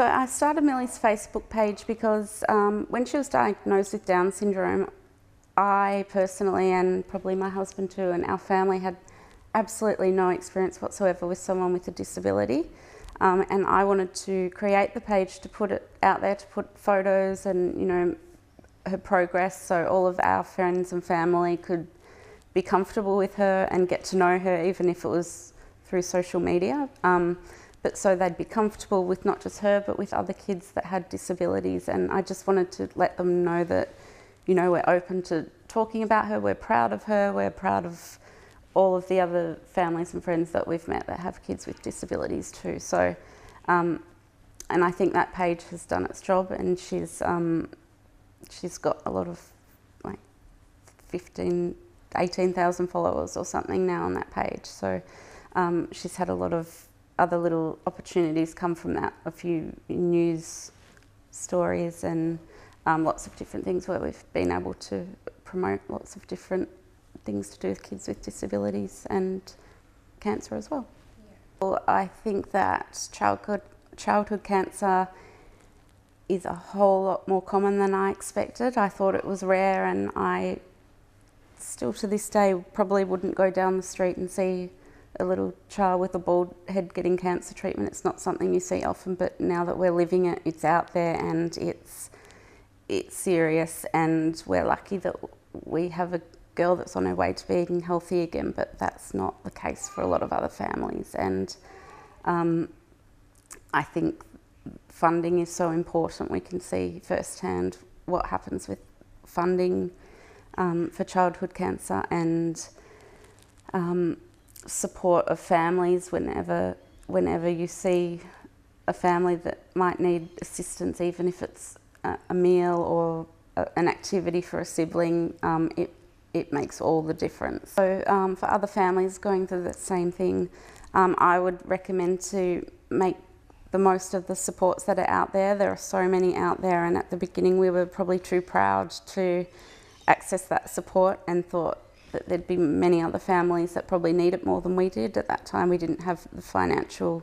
So I started Millie's Facebook page because when she was diagnosed with Down syndrome, I personally, and probably my husband too, and our family had absolutely no experience whatsoever with someone with a disability. And I wanted to create the page to put it out there, to put photos and, you know, her progress, so all of our friends and family could be comfortable with her and get to know her, even if it was through social media. But so they'd be comfortable with not just her, but with other kids that had disabilities. And I just wanted to let them know that, you know, we're open to talking about her, we're proud of her, we're proud of all of the other families and friends that we've met that have kids with disabilities too. So, and I think that page has done its job, and she's got a lot of, like 18,000 followers or something now on that page. So she's had a lot of other little opportunities come from that, a few news stories and lots of different things where we've been able to promote lots of different things to do with kids with disabilities and cancer as well. Yeah. Well, I think that childhood cancer is a whole lot more common than I expected. I thought it was rare, and I still to this day probably wouldn't go down the street and see a little child with a bald head getting cancer treatment. It's not something you see often, but now that we're living it, it's out there and it's serious, and we're lucky that we have a girl that's on her way to being healthy again, but that's not the case for a lot of other families. And I think funding is so important. We can see firsthand what happens with funding for childhood cancer, and support of families whenever you see a family that might need assistance, even if it's a meal or an activity for a sibling, it makes all the difference. So for other families going through the same thing, I would recommend to make the most of the supports that are out there. There are so many out there, and at the beginning we were probably too proud to access that support and thought that there'd be many other families that probably need it more than we did. At that time we didn't have the financial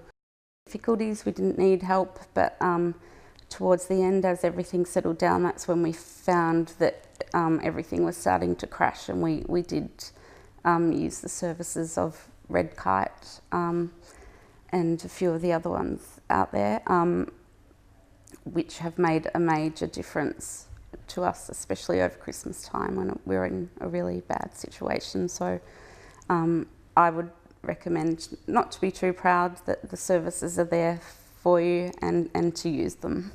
difficulties, we didn't need help, but towards the end, as everything settled down, that's when we found that everything was starting to crash, and we did use the services of Red Kite and a few of the other ones out there, which have made a major difference to us, especially over Christmas time when we're in a really bad situation. So I would recommend not to be too proud that the services are there for you, and to use them.